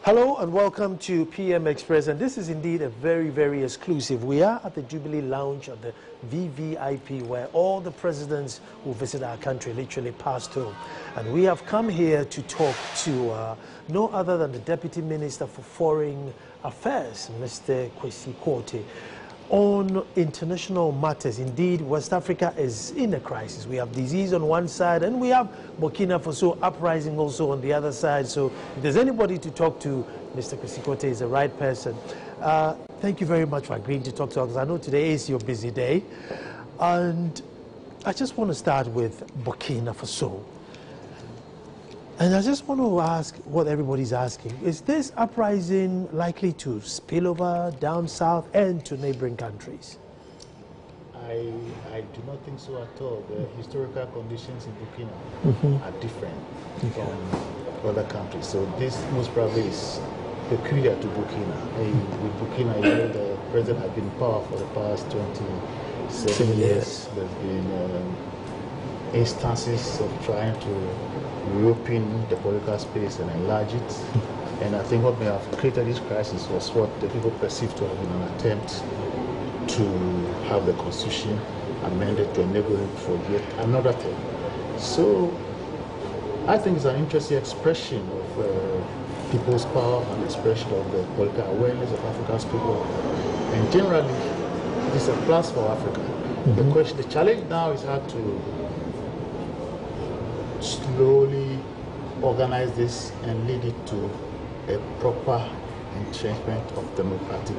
Hello and welcome to PM Express, and this is indeed a very, very exclusive. We are at the Jubilee Lounge at the VVIP, where all the presidents who visit our country literally pass through. And we have come here to talk to no other than the Deputy Minister for Foreign Affairs, Mr. Kwesi Quote, on international matters. Indeed, West Africa is in a crisis. We have disease on one side and we have Burkina Faso uprising also on the other side. So if there's anybody to talk to, Mr. Kwesi Quote is the right person. Thank you very much for agreeing to talk to us. I know today is your busy day. And I just want to start with Burkina Faso. And I just want to ask what everybody's asking. Is this uprising likely to spill over down south and to neighboring countries? I do not think so at all. The historical conditions in Burkina are different from other countries. So this most probably is peculiar to Burkina. With Burkina, you know, the president has been in power for the past 27 years. There's been instances of trying to reopen the political space and enlarge it. And I think what may have created this crisis was what the people perceived to have been an attempt to have the constitution amended to enable him for yet another term. So I think it's an interesting expression of people's power and expression of the political awareness of Africa's people. And generally, it's a plus for Africa. The challenge now is how to slowly organize this and lead it to a proper entrenchment of democratic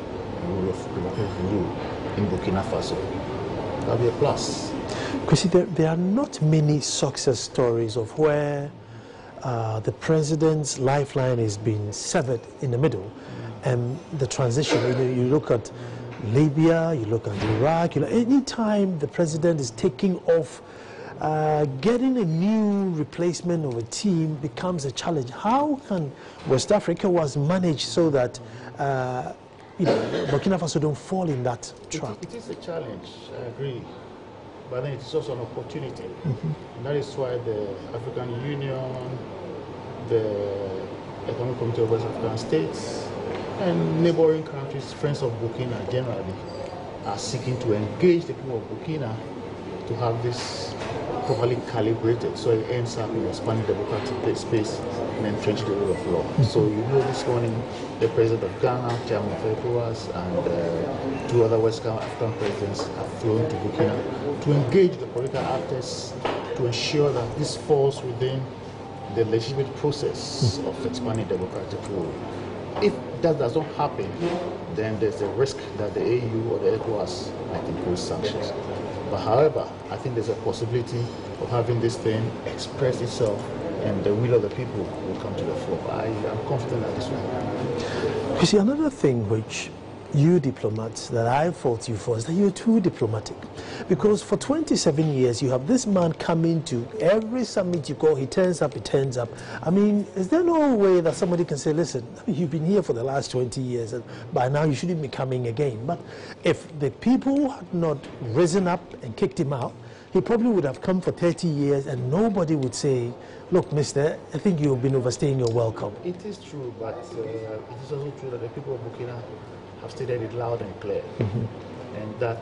rule of rule in Burkina Faso. That'll be a plus. Because there are not many success stories of where the president's lifeline is being severed in the middle, and the transition. You look at Libya, you look at Iraq. Any time the president is taking off, getting a new replacement of a team becomes a challenge. How can West Africa was managed so that Burkina Faso don't fall in that trap? It is a challenge, I agree, but then it's also an opportunity. And that is why the African Union, the Economic Committee of West African States, and neighboring countries, friends of Burkina generally, are seeking to engage the people of Burkina to have this properly calibrated, so it ends up in expanding democratic space and entrench the rule of law. So you know, this morning the president of Ghana, chairman of ECOWAS, and two other West African presidents have flown to Burkina to engage the political actors to ensure that this falls within the legitimate process of expanding democratic rule. If that does not happen, then there's a risk that the AU or the ECOWAS might impose sanctions. But however, I think there's a possibility of having this thing express itself and the will of the people will come to the fore. I am confident that this will happen. You see, another thing which you diplomats that I fault you for is that you're too diplomatic. Because for 27 years, you have this man coming to every summit you go, he turns up, he turns up. I mean, is there no way that somebody can say, listen, you've been here for the last 20 years, and by now you shouldn't be coming again? But if the people had not risen up and kicked him out, he probably would have come for 30 years and nobody would say, look, mister, I think you've been overstaying your welcome. It is true, but it is also true that the people of Burkina have stated it loud and clear, and that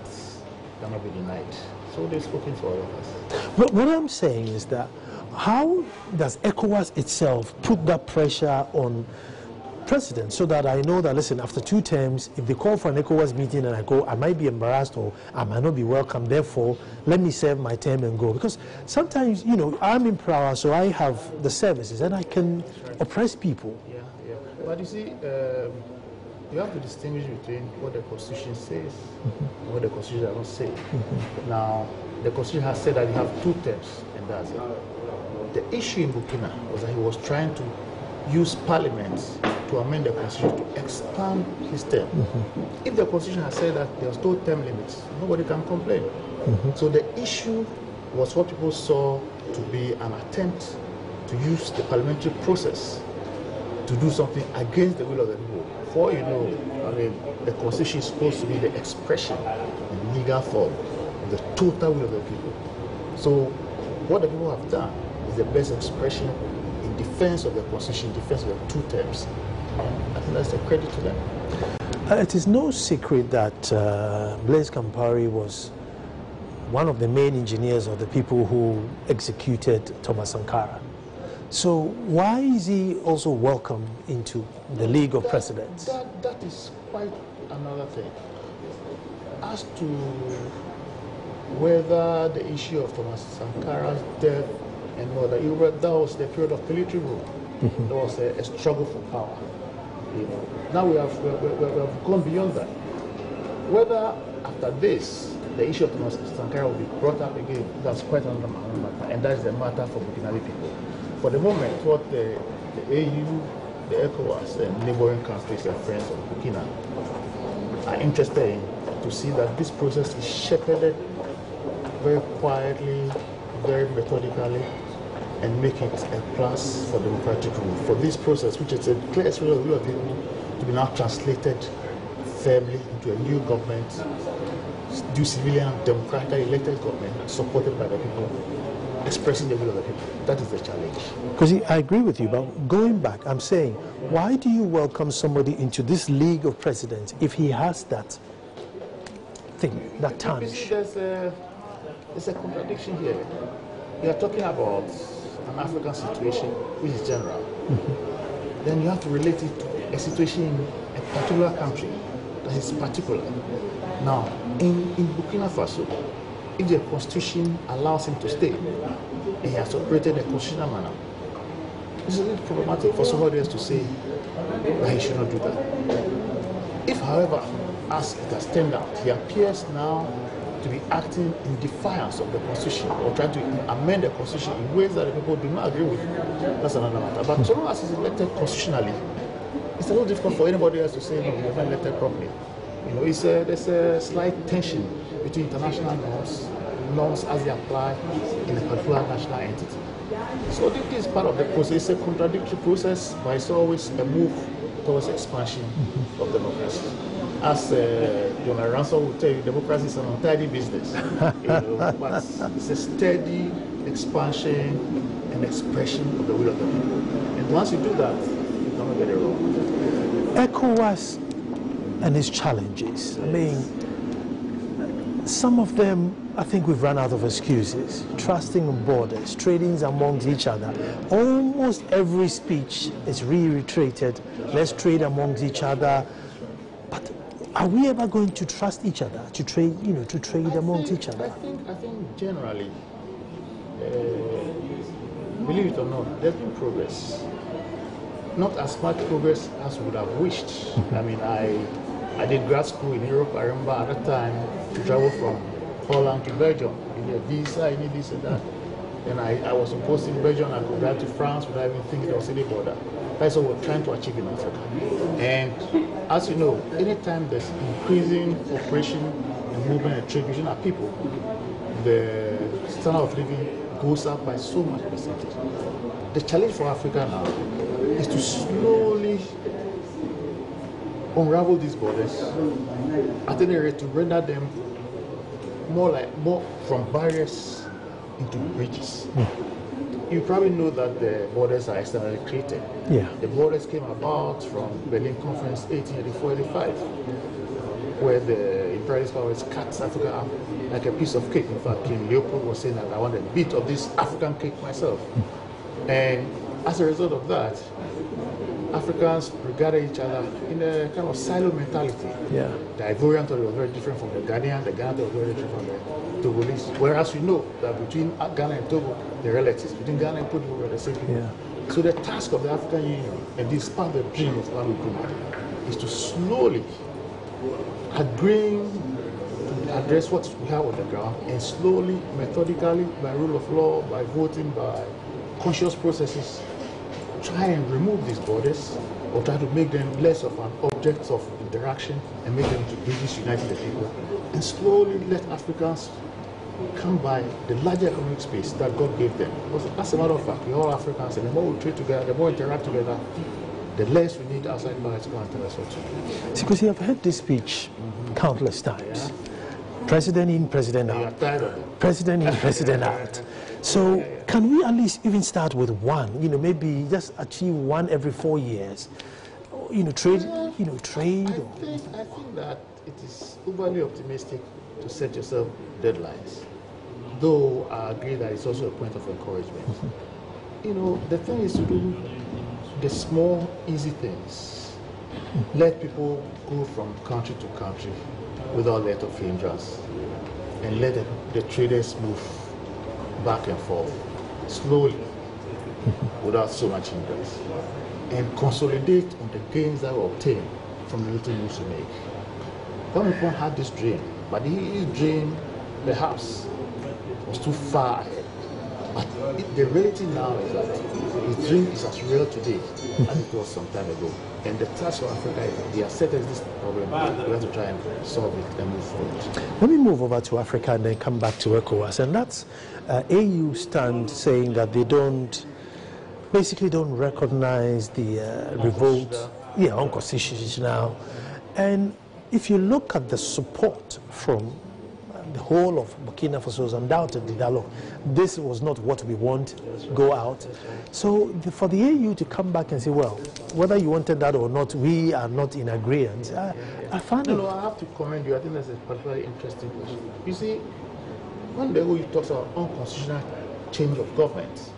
cannot be denied. So they've spoken for all of us. But what I'm saying is that how does ECOWAS itself put that pressure on president so that I know that, listen, after 2 terms, if they call for an ECOWAS meeting and I go, I might be embarrassed or I might not be welcome, therefore, let me serve my term and go. Because sometimes, you know, I'm in power, so I have the services and I can oppress people. Yeah. But you see, you have to distinguish between what the Constitution says and what the Constitution does not say. Now, the Constitution has said that you have 2 terms, and that's it. The issue in Burkina was that he was trying to use Parliament to amend the Constitution to expand his term. If the Constitution has said that there's no term limits, nobody can complain. So the issue was what people saw to be an attempt to use the parliamentary process to do something against the will of the people. For you know, I mean, the Constitution is supposed to be the expression in legal form of the total will of the people. So what the people have done is the best expression in defense of the Constitution, in defense of the 2 terms. I think that's a credit to them. It is no secret that Blaise Compaoré was one of the main engineers or the people who executed Thomas Sankara. So why is he also welcome into the League of Presidents? That is quite another thing. As to whether the issue of Thomas Sankara's death and whether that was the period of military rule, there was a struggle for power. You know, now we have gone beyond that. Whether after this the issue of Thomas Sankara will be brought up again, that's quite another matter, and that's the matter for Burkina people. For the moment, what the AU, the ECOWAS, and neighboring countries and friends of Burkina are interested in to see that this process is shepherded very quietly, very methodically, and make it a plus for democratic rule. For this process, which is a clear expression of the will of people, to be now translated firmly into a new government, new civilian, democratically elected government, supported by the people, expressing the will of the people. That is the challenge. Because I agree with you, but going back, I'm saying, why do you welcome somebody into this League of Presidents if he has that thing, that tarnish? There's a contradiction here. You are talking about an African situation which is general. Then you have to relate it to a situation in a particular country that is particular. Now, in Burkina Faso, if the constitution allows him to stay, and he has operated in a constitutional manner, it's a little problematic for somebody else to say that he should not do that. If, however, as it has turned out, he appears now to be acting in defiance of the constitution or trying to amend the constitution in ways that the people do not agree with, that's another matter. But so long as he's elected constitutionally, it's a little difficult for anybody else to say, no, you're not elected properly. You know, there's a slight tension between international norms as they apply in a particular national entity. So this is part of the process. It's a contradictory process, but it's always a move towards expansion of democracy. As John Ransom will tell you, democracy is an untidy business. You know, but it's a steady expansion and expression of the will of the people. And once you do that, you cannot get it wrong. ECOWAS and its challenges. I mean, some of them, I think we've run out of excuses. Trusting on borders, trading amongst each other. Almost every speech is reiterated. Let's trade amongst each other. But are we ever going to trust each other to trade? You know, to trade amongst each other. I think generally, believe it or not, there's been progress. Not as much progress as we would have wished. I mean, I did grad school in Europe. I remember at that time to travel from Holland to Belgium. You need a visa, you need this and that. And I was supposed in Belgium, I could drive to France without even thinking there was any border. That's what we're trying to achieve in Africa. And as you know, anytime there's increasing cooperation and movement and trade between our people, the standard of living goes up by so much percentage. The challenge for Africa now is to slowly unravel these borders, at any rate to render them more from barriers into bridges. You probably know that the borders are externally created. Yeah. The borders came about from Berlin Conference 1884-85, where the imperialist powers cut Africa up like a piece of cake. In fact, King Leopold was saying that I want a bit of this African cake myself. And as a result of that, Africans regarded each other in a kind of silo mentality. Yeah. The Ivorian thought it was very different from the Ghanaian thought it was very different from the Togolese. Whereas we know that between Ghana and Togo, they're relatives. Between Ghana and Togo, we're the same people. Yeah. So the task of the African Union, and this part of the dream of Kwame Nkrumah, is to slowly agreeing to address what we have on the ground, and slowly, methodically, by rule of law, by voting, by conscious processes, try and remove these borders, or try to make them less of an object of interaction and make them to bridges uniting the people, and slowly let Africans come by the larger economic space that God gave them. Because as a matter of fact, we're all Africans, and the more we trade together, the more we interact together, the less we need outside powers to go and tell us what to do. See, because you have heard this speech countless times. Yeah. President in, president out. You're tired of it. President in, president out. So can we at least even start with one? You know, maybe just achieve one every 4 years. trade? I think that it is overly optimistic to set yourself deadlines. Though I agree that it's also a point of encouragement. The thing is to do the small, easy things. Let people go from country to country without let of hindrance, and let the traders move back and forth slowly without so much hindrance, and consolidate on the gains that were obtained from the little moves we make. One people had this dream, but his dream perhaps was too far ahead. But the reality now is that his dream is as real today as it was some time ago. And the task for Africa is, they have set us this problem, we have to try and solve it and move forward. Let me move over to Africa and then come back to ECOWAS. And that's AU stand saying that they basically don't recognize the revolt, unconstitutional. And if you look at the support from the whole of Burkina Faso, is undoubtedly that, look, this was not what we want, go out. So for the AU to come back and say, well, whether you wanted that or not, we are not in agreement, I find it... No, I have to commend you. I think that's a particularly interesting question. You see, when the AU talks about unconstitutional change of government,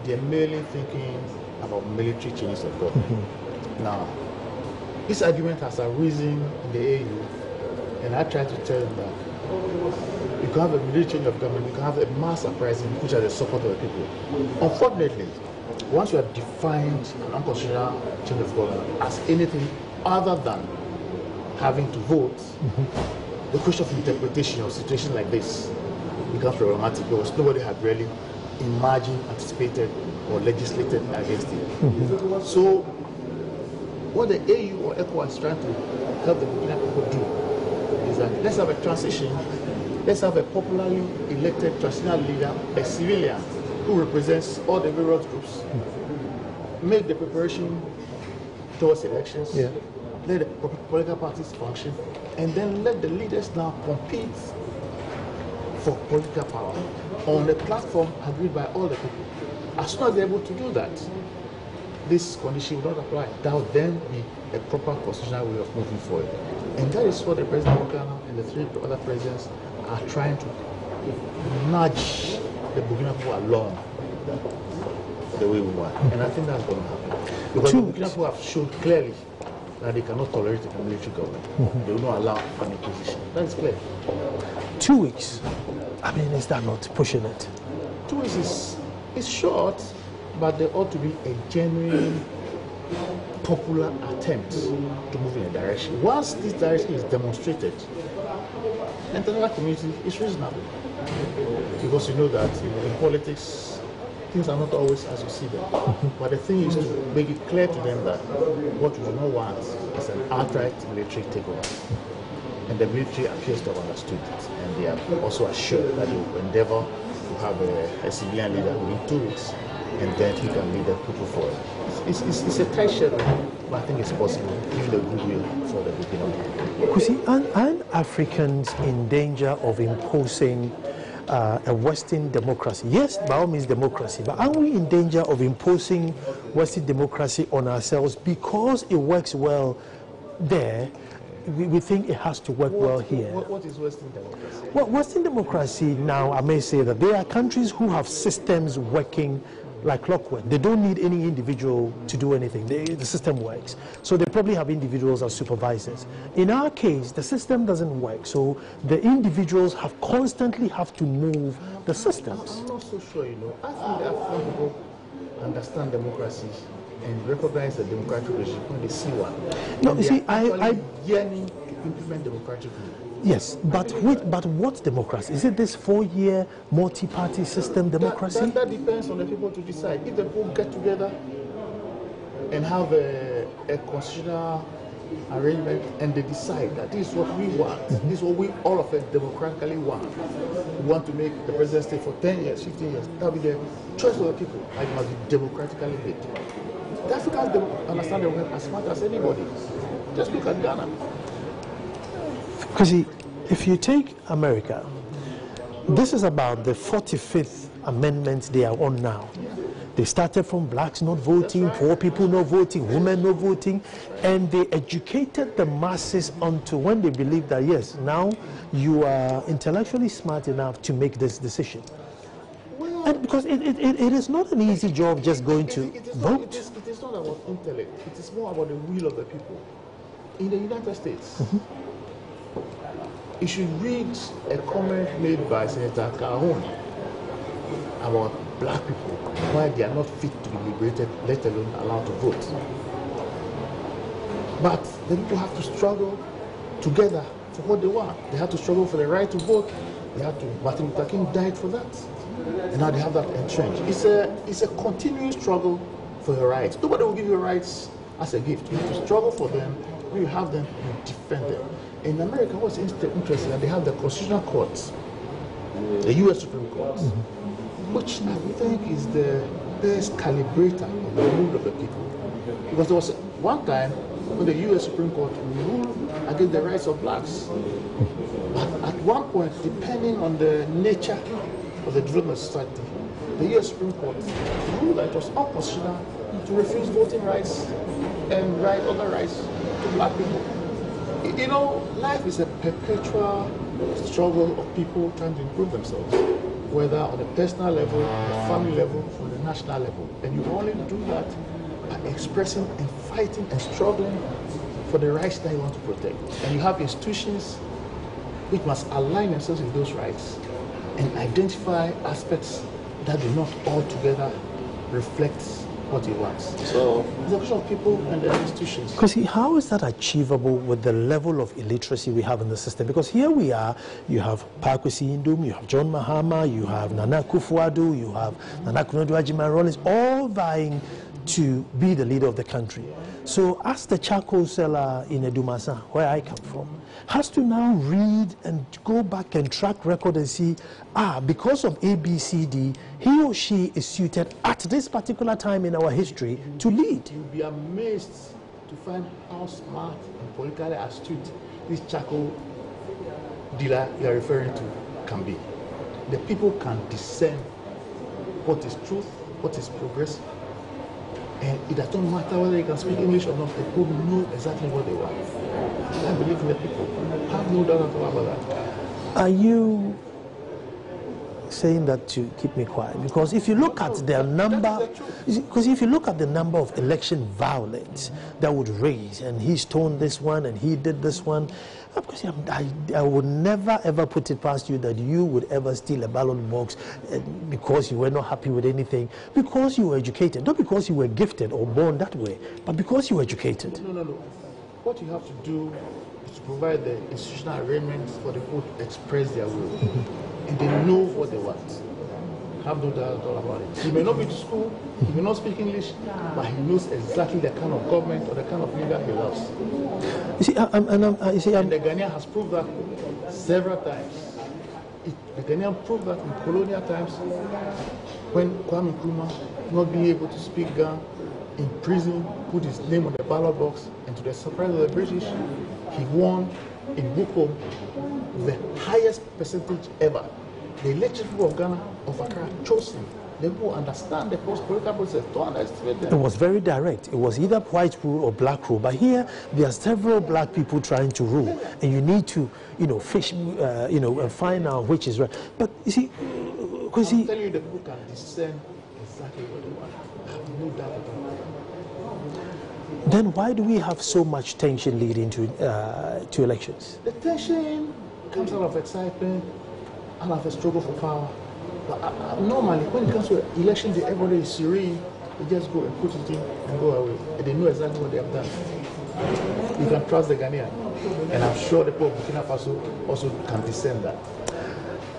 they're merely thinking about military changes of government. Now, this argument has arisen in the AU, and I try to tell them that you can have a military change of government, you can have a mass uprising which are the support of the people. Unfortunately, once you have defined an unconstitutional change of government as anything other than having to vote, the question of interpretation of a situation like this becomes problematic because nobody had really imagined, anticipated, or legislated against it. So, what the AU or ECOWAS is trying to help the Burkina people do is that let's have a transition, let's have a popularly elected transitional leader, a civilian who represents all the various groups, make the preparation towards elections, let the political parties function, and then let the leaders now compete for political power on the platform agreed by all the people. As soon as they're able to do that, this condition will not apply. That will then be a proper constitutional way of moving forward. And that is what the President of Ghana and the three other presidents are trying to nudge the Burkina people along the way we want. And I think that's going to happen. Because the Burkina people have shown clearly that they cannot tolerate a military government. They will not allow an opposition. That is clear. 2 weeks. I mean, is that not pushing it? 2 weeks is short, but there ought to be a genuine popular attempt to move in a direction. Once this direction is demonstrated, the international community is reasonable. Because you know that in politics, things are not always as you see them. But the thing is to make it clear to them that what we do not want is an outright military takeover. And the military appears to have understood it. And they are also assured that they will endeavor to have a civilian leader within 2 weeks, and then he can lead the people forward. It's a tight schedule, but I think it's possible, given the goodwill for the Burkina. Kusi, aren't Africans in danger of imposing a Western democracy? Yes, by all means democracy, but aren't we in danger of imposing Western democracy on ourselves because it works well there? We think it has to work well here. What is Western democracy? Well, Western democracy now, I may say that there are countries who have systems working like clockwork. They don't need any individual to do anything. The system works. So they probably have individuals as supervisors. In our case, the system doesn't work. So the individuals constantly have to move the systems. I'm not so sure, I think the African people understand democracy and recognize the democratic regime when they see one. No, you see, I yearning to implement democratic rule. Yes, but what democracy? Is it this 4-year multi-party system democracy? That depends on the people to decide. If the people get together and have a constitutional arrangement and they decide that this is what we want, this is what we all of us democratically want. We want to make the president stay for 10 years, 15 years. That will be the choice of the people. It must be democratically made. The Africans understand the world as much as anybody. Just look at Ghana. Because if you take America, this is about the 45th amendment they are on now. They started from blacks not voting, poor people not voting, women not voting, and they educated the masses onto when they believed that, yes, now you are intellectually smart enough to make this decision. And because it is not an easy job just going to vote. It is not about intellect. It is more about the will of the people. In the United States, you should read a comment made by Senator Calhoun about black people, why they are not fit to be liberated, let alone allowed to vote. But the people have to struggle together for what they want. They have to struggle for the right to vote. They have to. Martin Luther King died for that, and now they have that entrenched. It's a continuing struggle for your rights. Nobody will give you rights as a gift. You have to struggle for them. When you have them, you defend them. In America, what's interesting that they have the constitutional courts, the U.S. Supreme Court, which I think is the best calibrator of the mood of the people. Because there was one time when the U.S. Supreme Court ruled against the rights of blacks. But at one point, depending on the nature of the development society, the U.S. Supreme Court ruled that it was unconstitutional to refuse voting rights and other rights to black people. You know, life is a perpetual struggle of people trying to improve themselves, whether on a personal level, on a family level, or on a national level. And you only do that by expressing and fighting and struggling for the rights that you want to protect. And you have institutions which must align themselves with those rights and identify aspects that do not altogether reflect what he wants. So it's a question of people and the institutions. Because how is that achievable with the level of illiteracy we have in the system? Because here we are, you have Kwesi Nkrumah, you have John Mahama, you have Nana Akufo-Addo, you have Nana Akufo-Addo Rawlings, all vying to be the leader of the country. So as the charcoal seller in Edumasa, where I come from, has to now read and go back and track record and see, because of ABCD, he or she is suited at this particular time in our history to lead. You'll be amazed to find how smart and politically astute this charcoal dealer you are referring to can be. The people can discern what is truth, what is progress, and it doesn't matter whether you can speak English or not, the people know exactly what they want. I believe in the people. I have no doubt at all about that. Are you saying that to keep me quiet? Because if you look at the number, because if you look at the number of election violence that would raise, and he stoned this one and he did this one, of course, I would never ever put it past you that you would ever steal a ballot box because you were not happy with anything, because you were educated, not because you were gifted or born that way, but because you were educated. No. What you have to do is to provide the institutional arrangements for the people to express their will. And they know what they want. Have no doubt at all about it. He may not be to school, he may not speak English, but he knows exactly the kind of government or the kind of leader he loves. You see, and the Ghanaian has proved that several times. The Ghanaian proved that in colonial times, when Kwame Nkrumah, not being able to speak Ga, in prison, put his name on the ballot box, and to the surprise of the British, he won in Bukom the highest percentage ever. The elected people of Ghana, of Accra, chose him. They will understand the political process, don't underestimate them. It was very direct. It was either white rule or black rule. But here, there are several black people trying to rule, and you need to, fish, and find out which is right. But you see, because I'm telling you, the people can discern exactly what they want. I have no doubt about that. Then why do we have so much tension leading to elections? The tension comes out of excitement, out of a struggle for power. But normally, when it comes to elections, everybody is serene. They just go and put it in and go away. And they know exactly what they have done. You can trust the Ghanaian. And I'm sure the people of Burkina Faso also can discern that.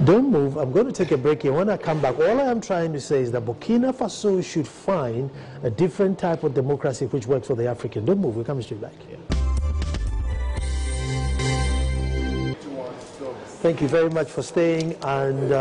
Don't move. I'm going to take a break here. When I come back, all I am trying to say is that Burkina Faso should find a different type of democracy which works for the African. Don't move. We're coming straight back. Yeah. Thank you very much for staying. And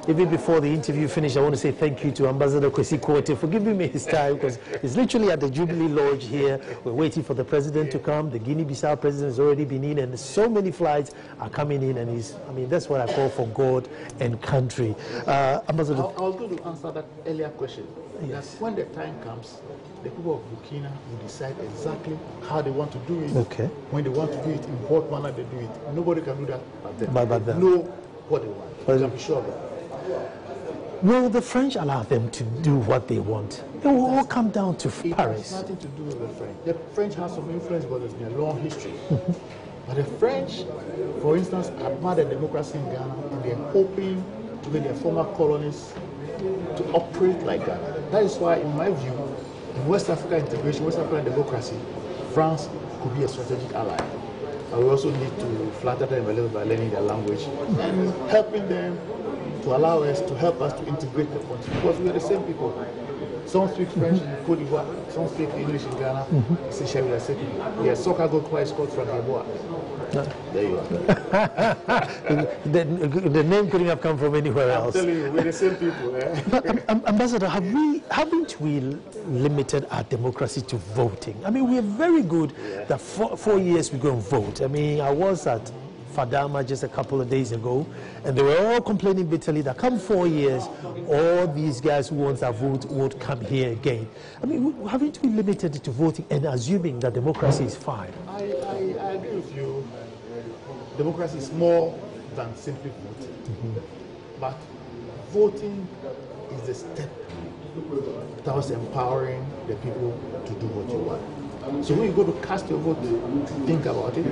even before the interview finished, I want to say thank you to Ambassador Kwesi Kwarteng for giving me his time, because he's literally at the Jubilee Lodge here. We're waiting for the president to come. The Guinea-Bissau president has already been in, and so many flights are coming in, and that's what I call for God and country. Ambassador, I was going to answer that earlier question. Yes. that when the time comes, the people of Burkina will decide exactly how they want to do it. Okay. When they want to do it, in what manner they do it. Nobody can do that but them. But They them. know what they want. You can be sure of that. Will the French allow them to do what they want? It will all come down to It Paris. has nothing to do with the French. The French have some influence, but there's been a long history. But the French, for instance, admire the democracy in Ghana, and they're hoping to get their former colonies to operate like that. That is why, in my view, in West Africa integration, West African democracy, France could be a strategic ally. And we also need to flatter them a little by learning their language and helping them to allow us to help us to integrate the country, because we are the same people. Some speak French in Cote d'Ivoire, some speak English in Ghana. Essentially, we are the same people. Yeah, soccer goal twice called from EBOLA. There you are. The name couldn't have come from anywhere else. I'm telling you, we're the same people. But, Ambassador, haven't we limited our democracy to voting? I mean, we are very good that 4 years we go and vote. I mean, I was at Fadama just a couple of days ago, and they were all complaining bitterly that come 4 years, all these guys who want our vote won't come here again. I mean, haven't we limited it to voting and assuming that democracy is fine? I agree with you. Democracy is more than simply voting. But voting is the step towards empowering the people to do what you want. So when you go to cast your vote, think about it,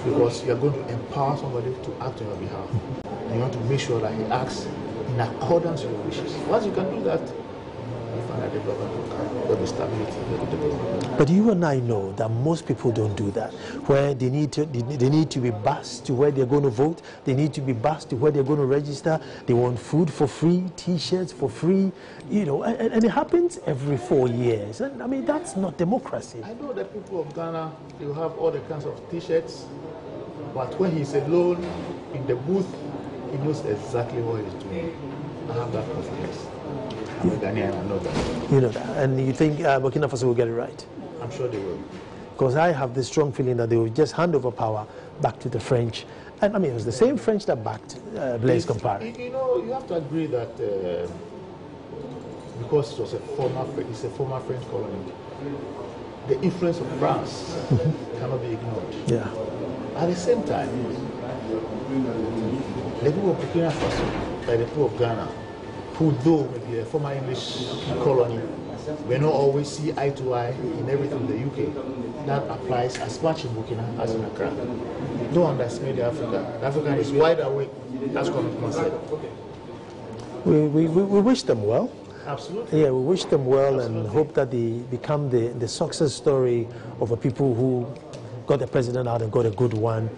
because you are going to empower somebody to act on your behalf. And you want to make sure that he acts in accordance with your wishes. Once you can do that, you find that the government will be stability. But you and I know that most people don't do that. Where they need to be bused to where they're going to vote. They need to be bused to where they're going to register. They want food for free, T-shirts for free, you know, and it happens every 4 years. And I mean, that's not democracy. I know that people of Ghana, they have all the kinds of T-shirts, but when he's alone in the booth, he knows exactly what he's doing. I have that confidence. I'm a Ghanaian, I know that. You know that, and you think Burkina Faso will get it right? I'm sure they will. Because I have this strong feeling that they will just hand over power back to the French. And I mean, it was the same French that backed Blaise Compaoré. You know, you have to agree that because it was a former French colony, the influence of France cannot be ignored. Yeah. At the same time, the people of Burkina Faso, like the people of Ghana, who though maybe a former English colony, may not always see eye to eye in everything in the UK. That applies as much in Burkina as in Accra. Don't underestimate the African. The African is wide awake. That's what I said. We wish them well. Absolutely. Yeah, we wish them well and hope that they become the success story of a people who got the president out and got a good one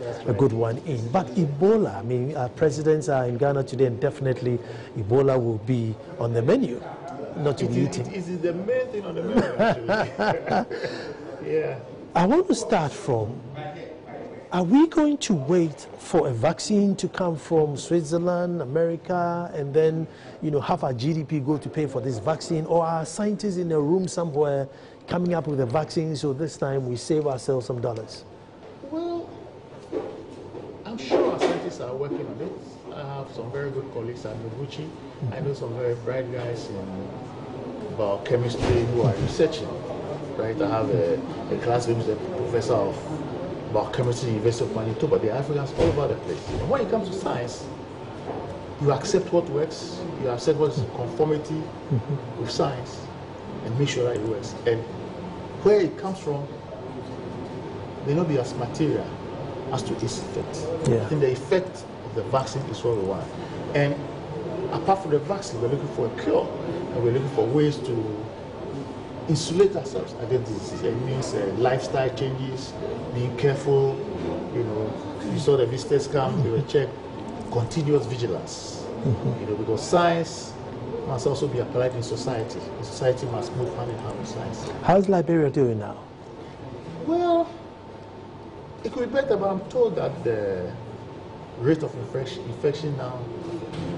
in. But Ebola, I mean, our presidents are in Ghana today, and definitely Ebola will be on the menu, not to be eaten. It is the main thing on the menu, actually. Yeah. I want to start from, are we going to wait for a vaccine to come from Switzerland, America, and then, you know, have our GDP go to pay for this vaccine? Or are scientists in a room somewhere coming up with a vaccine, so this time we save ourselves some dollars? Well, I'm sure our scientists are working on it. I have some very good colleagues at Noguchi. I know some very bright guys in biochemistry who are researching. Right? I have a classmate who's a professor of biochemistry at the University of Manitoba. There are Africans all over the place. And when it comes to science, you accept what works, you accept what is in conformity with science, and make sure that it works. And where it comes from may not be as material as to its effect. Yeah. I think the effect of the vaccine is what we want. And apart from the vaccine, we're looking for a cure, and we're looking for ways to insulate ourselves against disease. It means lifestyle changes, being careful. You know, you saw the visitors come, they were checked. Continuous vigilance. You know, because science must also be applied in society. The society must move hand in hand with science. How's Liberia doing now? Well, it could be better, but I'm told that the rate of infection now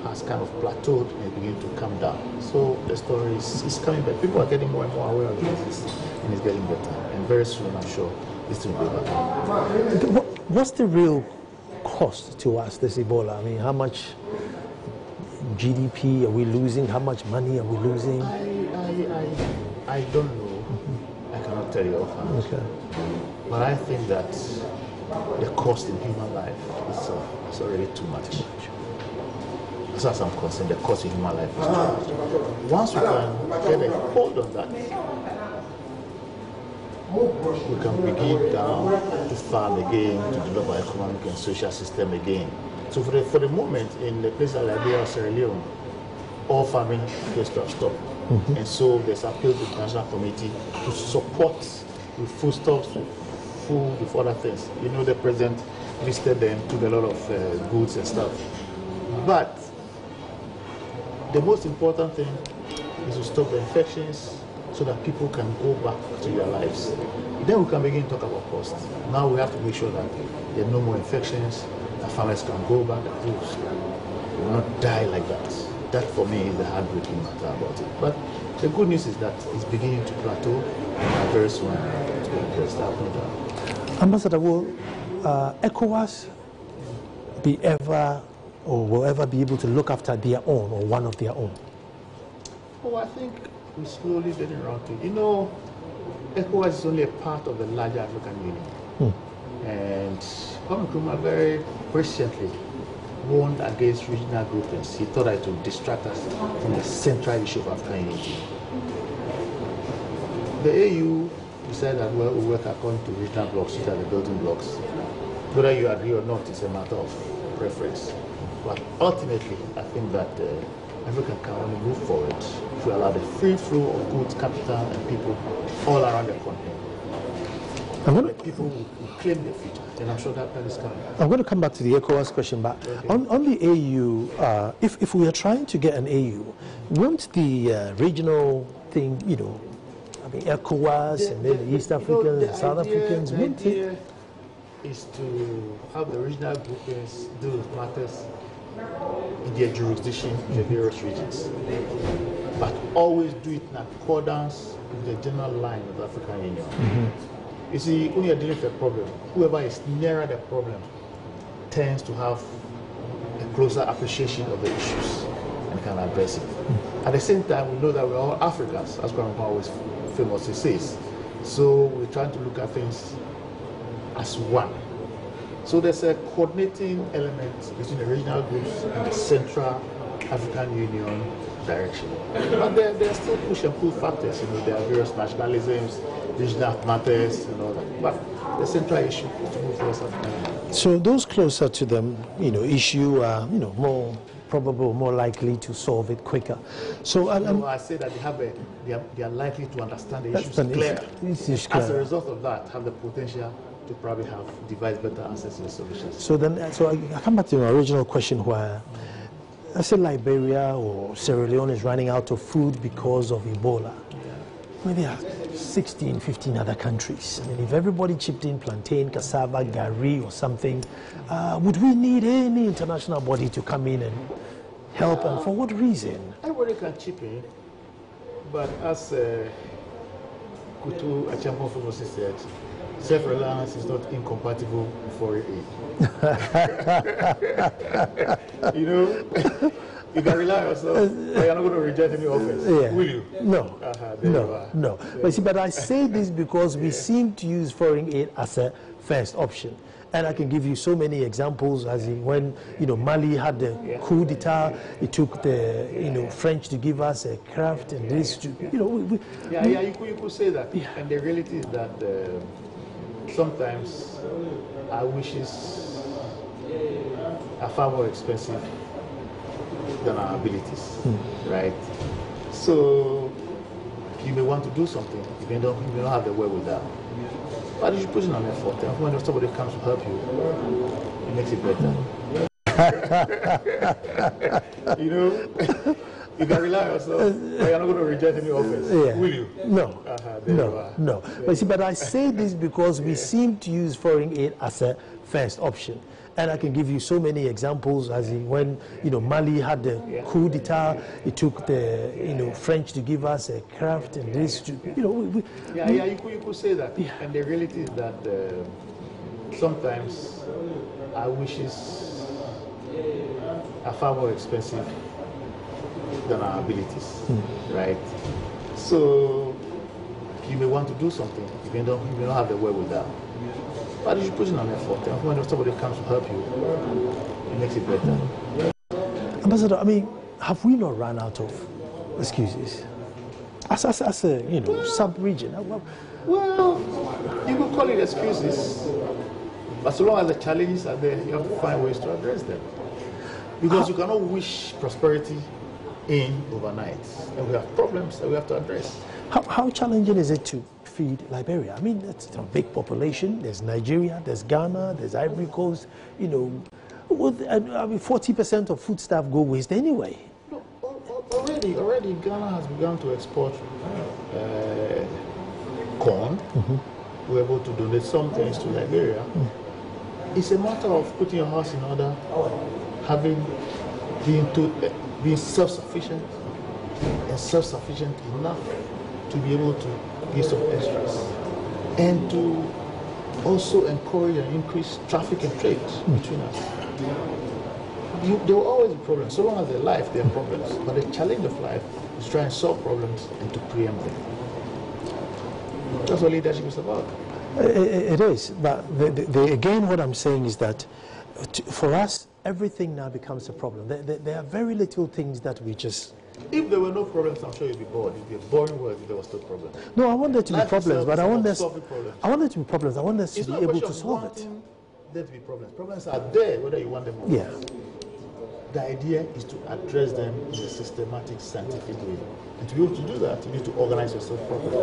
has kind of plateaued and beginning to come down. So the story is coming back. People are getting more and more aware of the disease, and it's getting better. And very soon, I'm sure, this will be better. What's the real cost to us, this Ebola? I mean, how much GDP? Are we losing? How much money are we losing? I don't know. I cannot tell you offhand. Okay. But I think that the cost in human life is already too much. As far as I'm concerned, the cost in human life is too much. Once we can get a hold on that, we can begin down to farm again, to develop our economic and social system again. So for the moment, in the places like Liberia or Sierra Leone, all farming appears to have stopped. And so there's appeal to the international community to support with foodstuffs, with food, with other things. You know, the president visited them, took a lot of goods and stuff. But the most important thing is to stop the infections so that people can go back to their lives. Then we can begin to talk about cost. Now we have to make sure that there are no more infections, that farmers can go back, that people will not die like that. That for me is the heartbreaking matter about it. But the good news is that it's beginning to plateau, and very soon it will start going down. Ambassador, will ECOWAS be ever or will ever be able to look after their own or one of their own? Oh, I think we're slowly getting around to it. You know, ECOWAS is only a part of the larger African Union. And Kwame Nkrumah very recently warned against regional groupings. He thought that it would distract us from the central issue of African unity. The AU decided that we work according to regional blocks, which are the building blocks. Whether you agree or not is a matter of preference. But ultimately, I think that Africa can only move forward if we allow the free flow of goods, capital, and people all around the continent. People will claim their future, and I'm sure that is coming. I'm going to come back to the ECOWAS question, but okay. on the AU, if we are trying to get an AU, won't the regional thing, you know, I mean, ECOWAS and then the East Africans and South Africans, won't it? The idea is to have the regional groupings deal with matters in their jurisdiction in the various regions, but always do it in accordance with the general line of the African Union. You see, when you're dealing with a problem, whoever is nearer the problem tends to have a closer appreciation of the issues and can address it. At the same time, we know that we're all Africans, as Kwame always famously says. So we're trying to look at things as one. So there's a coordinating element between the regional groups and the Central African Union direction. But there are still push and pull factors. You know, there are various nationalisms, regional matters, and all that. But the central issue is to move towards African Union. So those closer to them, you know, issue are, you know, more probable, more likely to solve it quicker. So I say that they are likely to understand the issues clearer. As a result of that, have the potential to probably have devised better answers to the solutions. So then, I come back to my original question where, let's say Liberia or Sierra Leone is running out of food because of Ebola. I mean, there are 16, 15 other countries. I mean, if everybody chipped in plantain, cassava, gari or something, would we need any international body to come in and help, and for what reason? Everybody can chip in, but as Kutu Achampo famously said, self-reliance is not incompatible with foreign aid. You know, you can rely on yourself, but you're not going to reject any offers, will you? No, no. But see, but I say this because we seem to use foreign aid as a first option. And I can give you so many examples, as in when, you know, Mali had the coup d'etat, it took the, you know, French to give us a craft and this, to, you know. You could say that. Yeah. And the reality is that sometimes our wishes are far more expensive than our abilities, right? So you may want to do something, you don't have the wherewithal. But you should put in an effort, and when somebody comes to help you, it makes it better. You know, you can rely on yourself, but you're not going to reject any offers, will you? No, no. But see, but I say this because we seem to use foreign aid as a first option. And I can give you so many examples, as in when, you know, Mali had the coup d'etat, it took the, you know, French to give us a craft and this, to, you know. You could say that. Yeah. And the reality is that sometimes our wishes are far more expensive than our abilities, right? So you may want to do something if you don't have the wherewithal. But you should put in an effort. And when somebody comes to help you, it makes it better. Ambassador, I mean, have we not run out of excuses? As a sub-region? Well, you could call it excuses. But so long as the challenges are there, you have to find ways to address them. Because you cannot wish prosperity in overnight. And we have problems that we have to address. How challenging is it to feed Liberia? I mean, it's a big population. There's Nigeria, there's Ghana, there's Ivory Coast. You know, 40% of food stuff go waste anyway. No, already Ghana has begun to export corn. We're able to donate some things to Liberia. It's a matter of putting your house in order, being self-sufficient, and self-sufficient enough to be able to give some extras, and to also encourage and increase traffic and trade between us. There will always be problems. So long as they're life, there are problems. But the challenge of life is trying to solve problems and to preempt them. That's what leadership is about. It is, but again, what I'm saying is that for us, everything now becomes a problem. There are very little things that we just... If there were no problems, I'm sure you'd be bored. It'd be a boring world if there was no problem. No, I want there to be problems, but I want there to be problems. I want us to be able to solve it. There to be problems. Problems are there, whether you want them or not. Yeah. The idea is to address them in a systematic, scientific way. And to be able to do that, you need to organize yourself properly.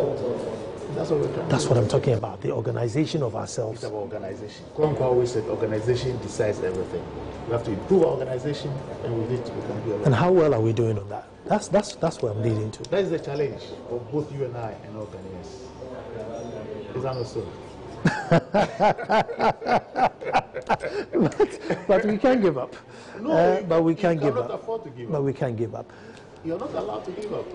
That's what we're trying That's to what do. I'm talking about, the organization of ourselves. It's about organization. Kwame always said organization decides everything. We have to improve our organization, and with it, we can do everything. And how well are we doing on that? That's what I'm leading to. That is the challenge for both you and I and all Ghanaians. Is that not so? but we can't give up. No, but we can't give up. You cannot afford to give up. But we can't give up. You're not allowed to give up.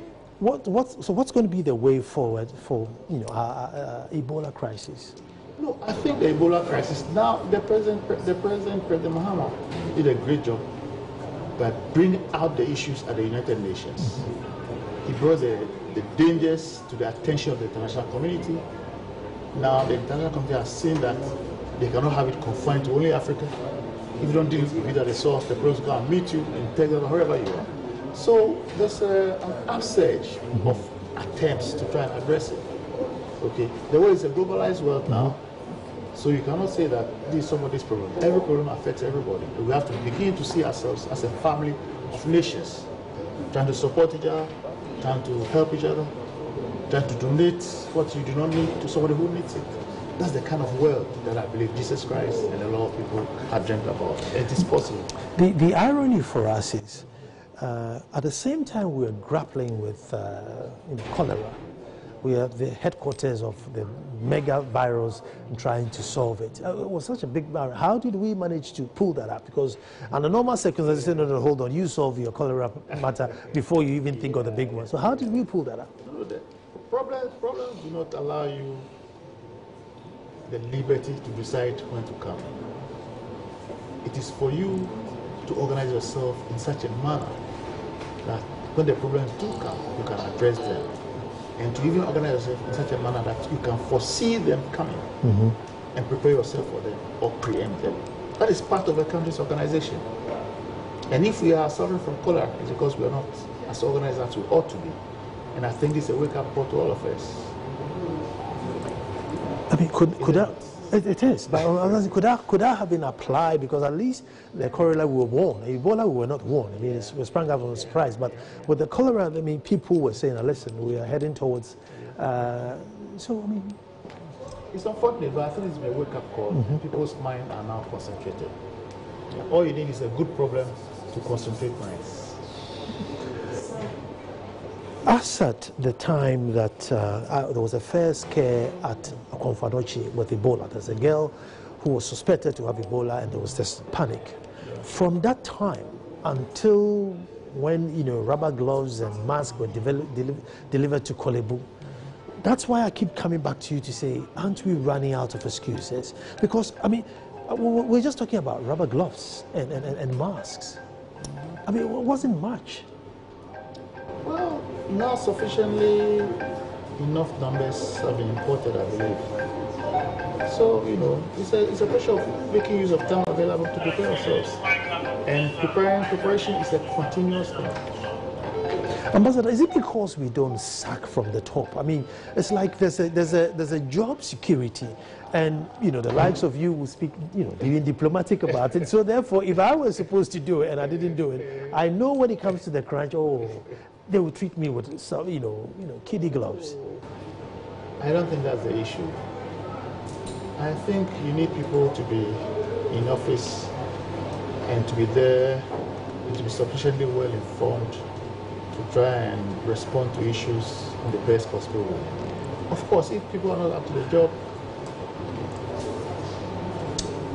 So what's going to be the way forward for our Ebola crisis? No, I think the Ebola crisis now, the President Mahama, did a great job by bringing out the issues at the United Nations. He brought the dangers to the attention of the international community. Now the international community has seen that they cannot have it confined to only Africa. If you don't deal with it at the source, the police will come meet you and take them wherever you are. So there's an upsurge of attempts to try and address it. Okay, the world is a globalized world now, so you cannot say that this is somebody's problem. Every problem affects everybody. We have to begin to see ourselves as a family of nations, trying to support each other, trying to help each other, trying to donate what you do not need to somebody who needs it. That's the kind of world that I believe Jesus Christ and a lot of people have dreamt about. It is possible. The irony for us is, at the same time we are grappling with cholera, we are the headquarters of the mega virus and trying to solve it. It was such a big barrier. How did we manage to pull that up? Because under normal circumstances, they say, no, hold on, you solve your cholera matter before you even think of the big one. So how did we pull that up? No, the problems do not allow you the liberty to decide when to come. It is for you to organize yourself in such a manner that when the problems do come, you can address them. And to even organize yourself in such a manner that you can foresee them coming and prepare yourself for them or preempt them. That is part of a country's organization. And if we are suffering from cholera, it's because we are not as organized as we ought to be. And I think this is a wake-up call to all of us. I mean, could that? It is, but could that have been applied? Because at least the cholera we were warned. Ebola we were not warned. I mean, we sprang up on a surprise. But with the cholera, I mean, people were saying, "Listen, we are heading towards." So I mean, it's unfortunate, but I think it's a wake-up call. People's minds are now concentrated. All you need is a good problem to concentrate minds. As at the time that there was a first scare at Konfadochi with Ebola, there's a girl who was suspected to have Ebola, and there was this panic. From that time until when rubber gloves and masks were delivered to Kolebu, that's why I keep coming back to you to say, aren't we running out of excuses? Because I mean, we're just talking about rubber gloves and masks. I mean, it wasn't much. not sufficiently enough numbers have been imported, I believe. So, you know, it's a question of making use of time available to prepare ourselves. And preparation is a continuous thing. Ambassador, is it because we don't sack from the top? I mean, it's like there's a job security, and you know the likes of you will speak, you know, being diplomatic about it. So therefore, if I was supposed to do it and I didn't do it, I know when it comes to the crunch, oh, they will treat me with some, you know, kiddie gloves. I don't think that's the issue. I think you need people to be in office and to be there, and to be sufficiently well informed to try and respond to issues in the best possible way. Of course, if people are not up to the job,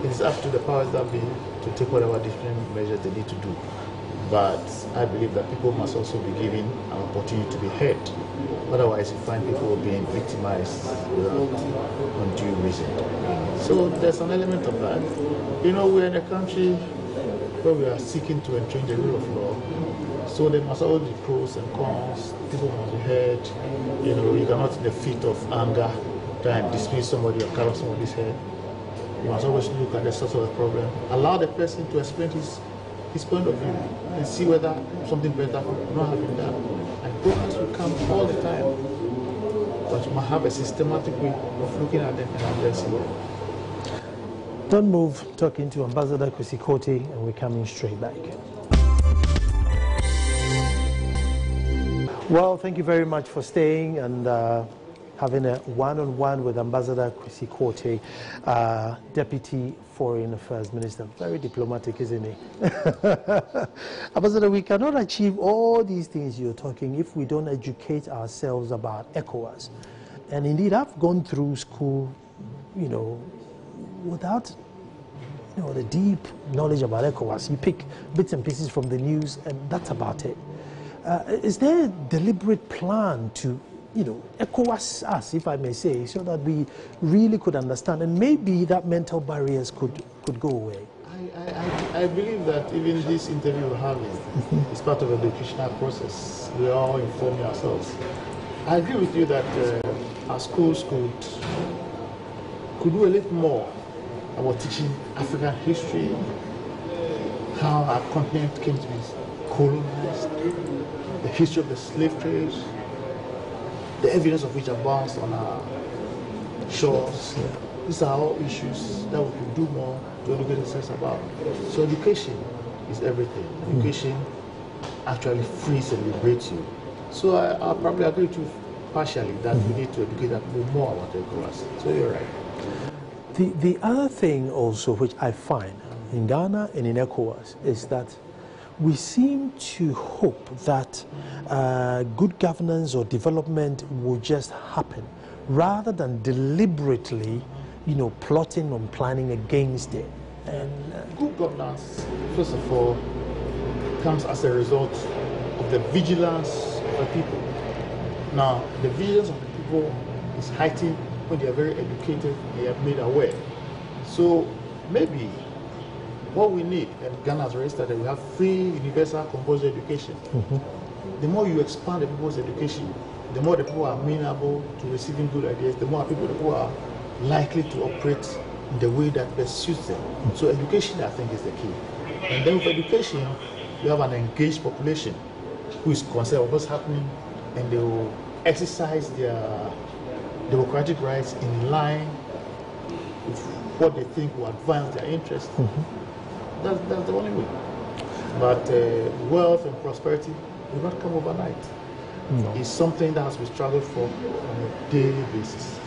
it is up to the powers that be to take whatever different measures they need to do. But I believe that people must also be given an opportunity to be heard. Otherwise, you find people being victimized without undue reason. So there's an element of that. You know, we're in a country where we are seeking to entrench the rule of law. So there must always be pros and cons. People must be heard. You know, you cannot, in the fit of anger, try and dismiss somebody or cut off somebody's head. You must always look at the source of the problem. Allow the person to explain his point of view and see whether something better could not have been done. And problems will come all the time. But you must have a systematic way of looking at them and addressing them. Don't move. Talking to Ambassador Kwesi Quartey, and we're coming straight back. Well, thank you very much for staying and having a one-on-one with Ambassador Kwesi Quartey, Deputy Foreign Affairs Minister. Very diplomatic, isn't he? Ambassador, we cannot achieve all these things you're talking if we don't educate ourselves about ECOWAS. And indeed, I've gone through school, you know, without, you know, the deep knowledge about ECOWAS. You pick bits and pieces from the news, and that's about it. Is there a deliberate plan to, you know, ECOWAS us, if I may say, so that we really could understand, and maybe that mental barriers could go away? I believe that even this interview we're having is part of the educational process. We are all informing ourselves. I agree with you that our schools could do a little more about teaching African history, how our continent came to be colonized, the history of the slave trade, the evidence of which abounds on our shores. Yeah. These are all issues that we could do more to educate ourselves about. So education is everything. Education actually frees and liberates you. So I probably agree with you partially that we need to educate people more about ECOWAS. So you're right. The other thing also which I find in Ghana and in ECOWAS is that we seem to hope that good governance or development will just happen rather than deliberately, you know, plotting and planning against it. And good governance, first of all, comes as a result of the vigilance of the people. Now, the vigilance of the people is heightened when they are very educated and they are made aware. So maybe what we need, and Ghana has registered that we have free, universal, compulsory education. The more you expand the people's education, the more the people are amenable to receiving good ideas, the more people who are likely to operate in the way that best suits them. So education, I think, is the key. And then with education, you have an engaged population who is concerned with what's happening, and they will exercise their democratic rights in line with what they think will advance their interests. That's the only way. But wealth and prosperity will not come overnight. No. It's something that has been struggled for on a daily basis.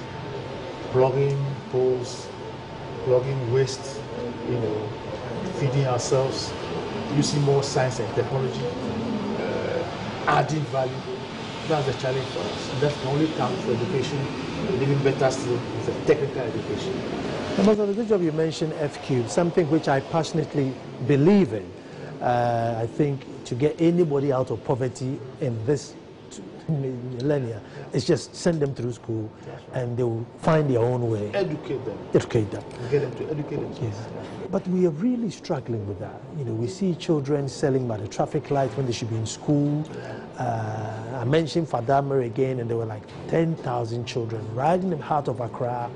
Plugging holes, plugging waste, you know, feeding ourselves, using more science and technology, adding value. That's the challenge for us. And that's the only time for education, and even better still with a technical education. Ambassador, the good job you mentioned FQ, something which I passionately believe in. I think to get anybody out of poverty in this millennia. It's just send them through school, and they will find their own way. Educate them. Educate them. Get them to educate themselves. Yes. But we are really struggling with that. You know, we see children selling by the traffic light when they should be in school. I mentioned Fadamere again, and there were like 10,000 children right in the heart of Accra,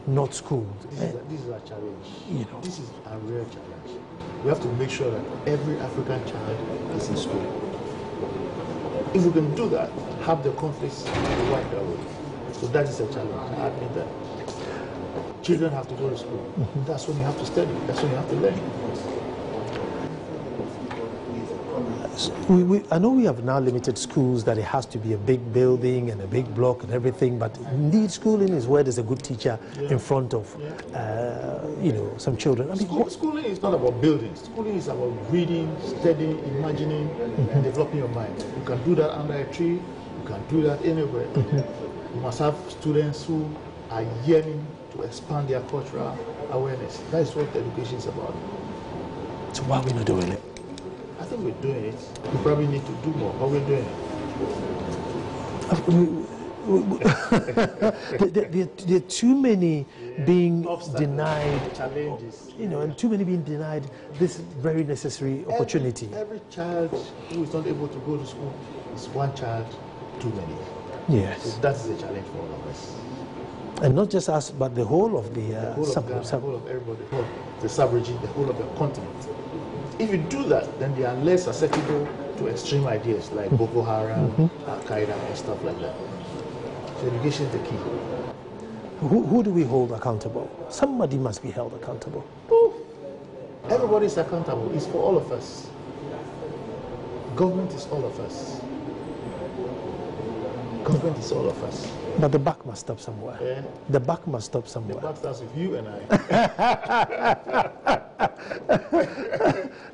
not schooled. This is a challenge. You know. This is a real challenge. We have to make sure that every African child is in school. If we can do that, have the conflicts wiped away. So that is a challenge. I admit that. Children have to go to school. That's when you have to study. That's when you have to learn. I know we have now limited schools that it has to be a big building and a big block and everything, but indeed schooling is where there's a good teacher in front of, you know, some children. I mean, schooling is not about buildings. Schooling is about reading, studying, imagining, and developing your mind. You can do that under a tree. You can do that anywhere. You must have students who are yearning to expand their cultural awareness. That is what education is about. So why are we not doing it? I think we're doing it. We probably need to do more, but we're doing it. There are too many being denied challenges, you know, and too many being denied this very necessary opportunity. Every child who is not able to go to school is one child too many. Yes. So that is a challenge for all of us. And not just us, but the whole of the whole of everybody, the whole of the sub-region, the whole of the continent. If you do that, then they are less susceptible to extreme ideas like Boko Haram, Al-Qaeda, and stuff like that. So education is the key. Who do we hold accountable? Somebody must be held accountable. Everybody is accountable. It's for all of us. Government is all of us. Government is all of us. But the buck must stop somewhere. Yeah. The buck must stop somewhere. The buck starts with you and I.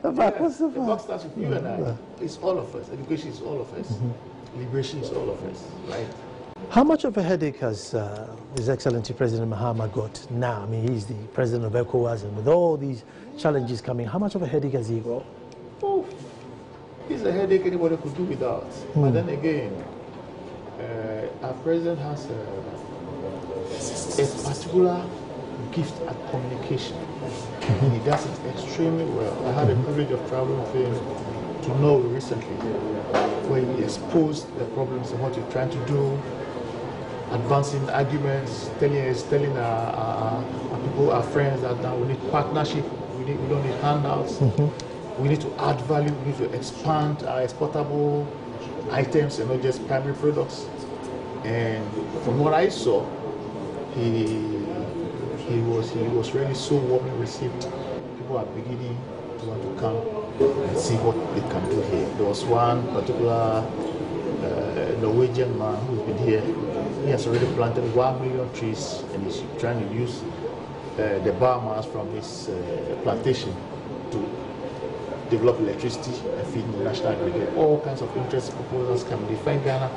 The buck starts with you and I. It's all of us. Education is all of us. Liberation is all of us, right? How much of a headache has His Excellency President Mahama got now? I mean, he's the president of ECOWAS, and with all these challenges coming, how much of a headache has he got? Oh, it's a headache anybody could do without. But then again, our president has a particular gift at communication. And he does it extremely well. I had the privilege of traveling with him to Norway recently, where he exposed the problems and what he's trying to do, advancing arguments, telling our people, our friends that now we need partnership, we don't need handouts, we need to add value, we need to expand our exportable items and not just primary products. And from what I saw, he was really so warmly received. People are beginning to want to come and see what they can do here. There was one particular Norwegian man who's been here. He has already planted 1 million trees, and he's trying to use the biomass from his plantation to develop electricity and feed the national grid. All kinds of interesting proposals coming. They find Ghana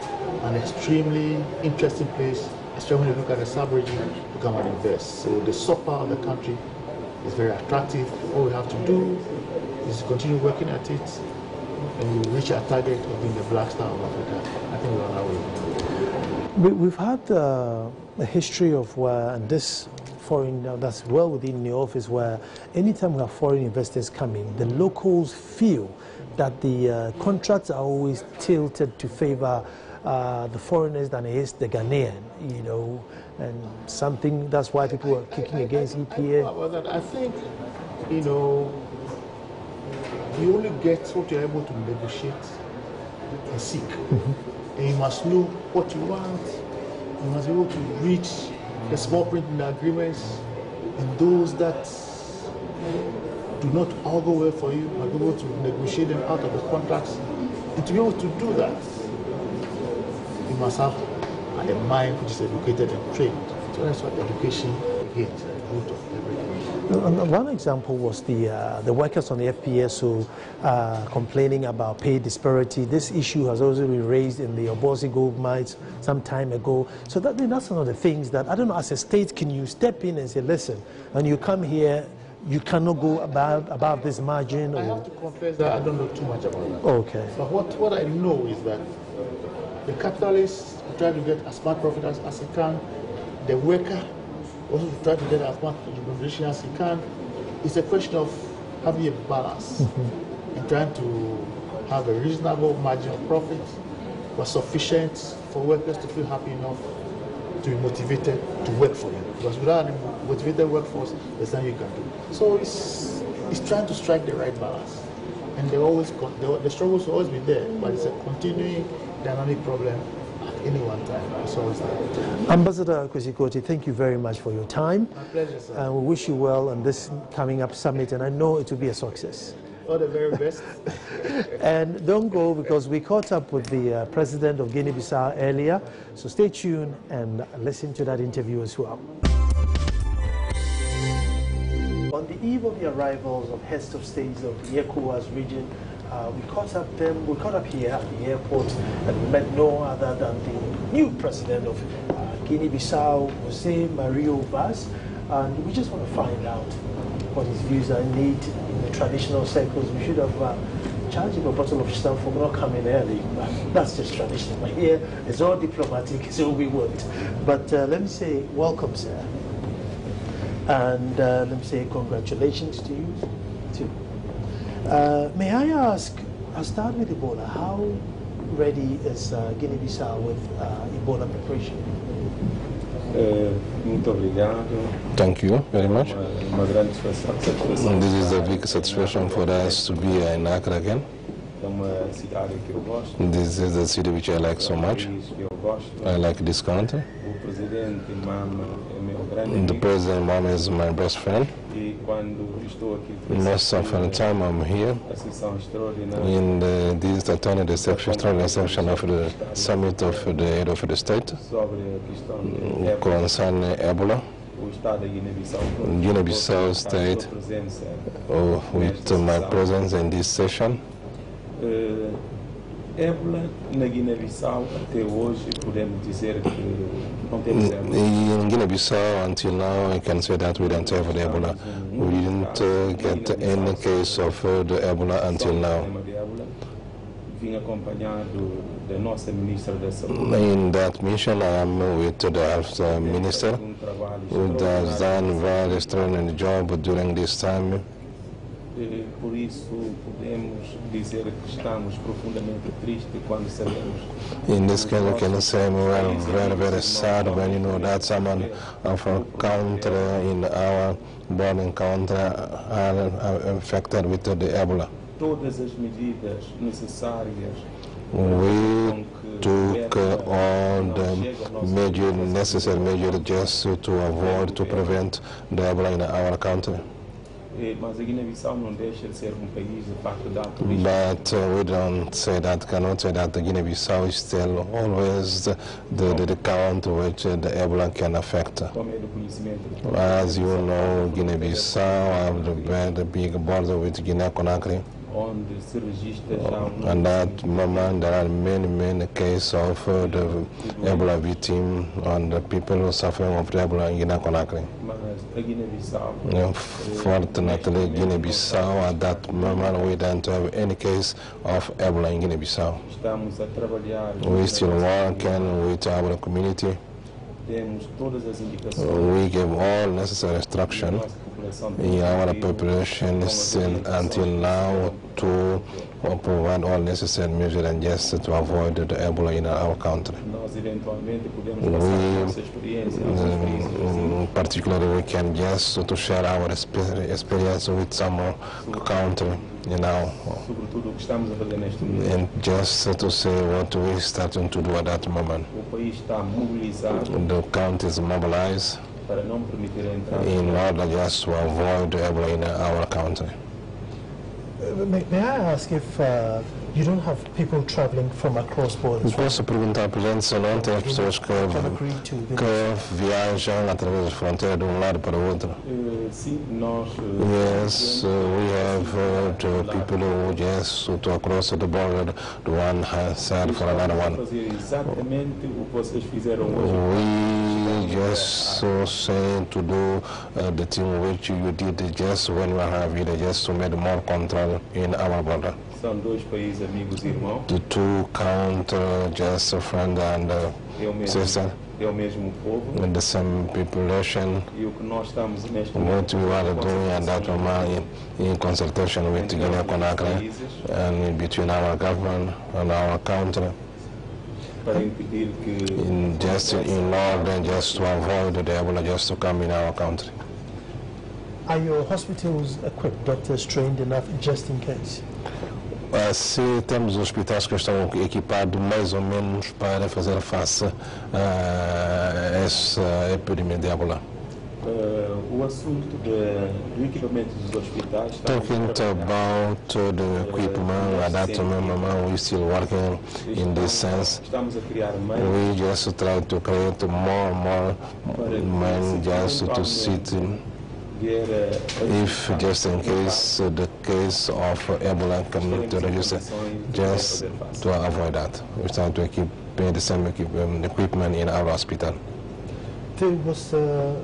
an extremely interesting place, especially when you look at the sub-region, to come and invest. So the soft part of the country is very attractive. All we have to do is to continue working at it, and we will reach our target of being the Black Star of Africa. I think we're on our way. We've had a history of where, and this foreign, that's well within the office, where anytime we have foreign investors coming, the locals feel that the contracts are always tilted to favor the foreigners than it is the Ghanaian, you know, and something, that's why people are kicking against EPA. I think, you know, you only get what you're able to negotiate and seek. And you must know what you want. You must be able to reach the small print in the agreements, and those that do not all go well for you, must be able to negotiate them out of the contracts. And to be able to do that, you must have a mind which is educated and trained. So that's what education, again, is the root of everything. One example was the workers on the FPSO complaining about pay disparity. This issue has also been raised in the Osei gold mines some time ago. So that's one of the things that, I don't know, as a state, can you step in and say, listen, when you come here, you cannot go above this margin? I have to confess that I don't know too much about that. Okay. But what I know is that The capitalist try to get as much profit as he can. The worker also try to get as much remuneration as he can. It's a question of having a balance and trying to have a reasonable margin of profit, but sufficient for workers to feel happy enough to be motivated to work for you. Because without a motivated workforce, there's nothing you can do. So it's trying to strike the right balance. And the struggles will always be there, but it's a continuing dynamic problem at any one time. It's always there. Ambassador Kwesi, thank you very much for your time. My pleasure, sir. And we wish you well on this coming up summit, and I know it will be a success. All the very best. And don't go, because we caught up with the president of Guinea-Bissau earlier, so stay tuned and listen to that interview as well. On the eve of the arrivals of heads of states of the ECOWAS region, we caught up here at the airport, and we met no other than the new president of Guinea-Bissau, Osei Vaz, and we just want to find out what his views are. Indeed, in the traditional circles, we should have charged him a bottle of stuff for not coming early. That's just traditional. But here, it's all diplomatic, so we won't. But let me say, welcome, sir. And let me say congratulations to you, too. May I ask, I'll start with Ebola. How ready is Guinea-Bissau with Ebola preparation? Thank you very much. This is a big satisfaction for us to be in Accra again. This is the city which I like so much. I like this country. The President Mom is my best friend. Most of the time I'm here in this extraordinary section of the summit of the head of the state concerning Ebola. Guinea-Bissau state with my presence in this session. Ébola na Guiné-Bissau até hoje podemos dizer que não temos Ébola. In Guinea-Bissau until now I can say that we don't have the Ebola. We didn't get any case of the Ebola until now. Vim acompanhado da nossa ministra da Saúde. In that mission I am with the health minister who has done very extraordinary job during this time. Por isso podemos dizer que estamos profundamente tristes quando sabemos. In this case, we can say we are very, very sad when you know that someone of our country, in our born country, are infected with the Ebola. Todas as medidas necessárias. We took all the necessary measures just to avoid, to prevent the Ebola in our country. Mas a Guiné-Bissau não deixa de ser país de facto da But we don't say that, cannot say that the Guinea-Bissau is still always the country which the Ebola can affect. As you know, Guinea-Bissau have the very big border with Guinea-Conakry. And at the moment there are many cases of the Ebola victim and the people suffering of the Ebola in Guinea-Conakry. Fortunately, Guinea-Bissau at that moment we don't have any case of Ebola in Guinea-Bissau. We still working with our community. We give all necessary instruction in our preparation still until now to provide all necessary measures and just to avoid the Ebola in our country. Particularly we can just to share our experience with some country, you know, and just to say what we starting to do at that moment. The country is mobilized in order just to avoid Ebola in our country. May I ask if you don't have people traveling from across borders? Posso perguntar, por exemplo, se não tem as pessoas que viajam através da fronteira de lado para o outro? Sim, nós. Yes, we have the people who just to cross the border, the one side for another one. Exatamente o que vocês fizeram hoje. We just say to do the thing which you did just when we have it, just to make more control in our border. São dois países amigos e irmãos. The two countries just a friend and sister. É o mesmo povo. With the same population. E o que nós estamos neste What we are doing at that moment in consultation with Guinea-Conakry and between our government and our country. Para impedir que just in order just to avoid the Ebola just to come in our country. Are your hospitals equipped, doctors trained enough just in case? Se temos hospitais que estão equipados mais ou menos para fazer face a essa epidemia de Ebola. O assunto do equipamento dos hospitais. Talking about the equipment, at that moment we still working in this sense. Estamos a criar mais. We just try to create more and more men just to sit in. If just in case the case of Ebola come to register, just to avoid that, we start to keep the same equipment in our hospital. There was a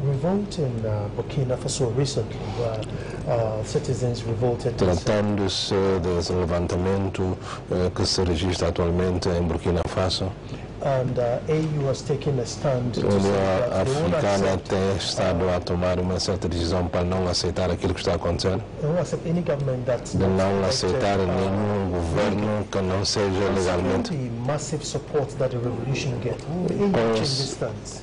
revolt in Burkina Faso recently, where citizens revolted. Tratando-se desse levantamento que se registra atualmente em Burkina Faso. And AU has taken a stand to a União say that Africana tem estado a tomar uma certa decisão para não aceitar aquilo que está acontecendo. De não aceitar nenhum governo que não seja legalmente.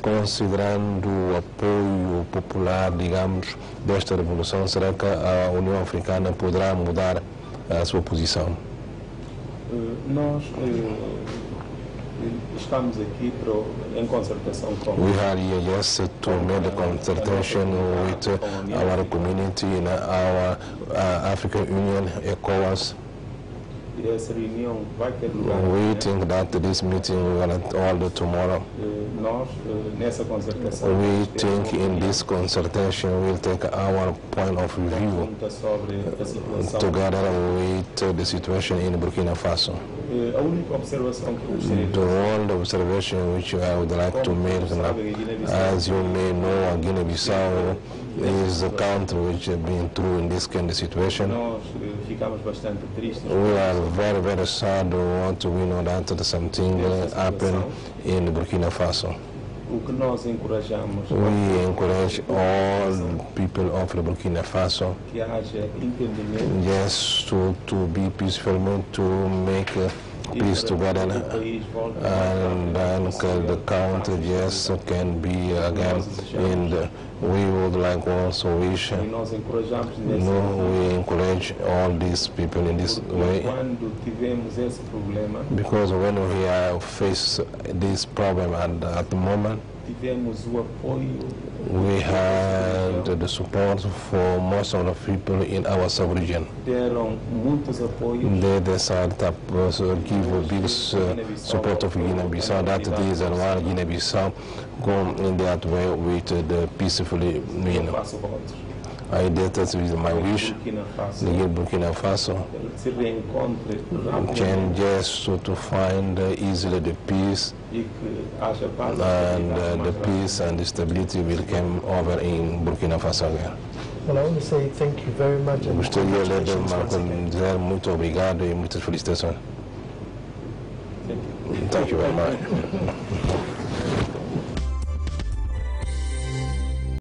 Considerando o apoio popular, digamos, desta revolução, será que a União Africana poderá mudar a sua posição? Nós estamos aqui em concertação com. We are here yes to make a consultation with our community in our African Union, ECOWAS. Essa reunião vai ter lugar. We think that this meeting will hold tomorrow. Nós nessa concertação. We think in this consultation we'll take our point of view together with the situation in Burkina Faso. A única observação que eu gostaria de The only observation which I would like to make, as you may know, Guinea-Bissau is a country which has been through in this kind of situation. Nós ficamos bastante tristes. We are very, very sad what we know that something happened in Burkina Faso. O que nós encorajamos. We encourage all people of Burkina Faso que haja entendimento. Yes, to be peaceful, to make peace together, and then the country just can be again in the. We would like also wish. We encourage all these people in this way. Because when we have faced this problem at the moment, we had the support for most of the people in our sub-region. They decided to give a big support of Guinea-Bissau. That is why Guinea-Bissau go in that way with the peacefully mean. I did that with my wish, the Burkina Faso, changes to find easily the peace, and the peace and the stability will come over in Burkina Faso again. Well, I want to say thank you very much. Muito obrigado e muitas felicitações. Thank you very much.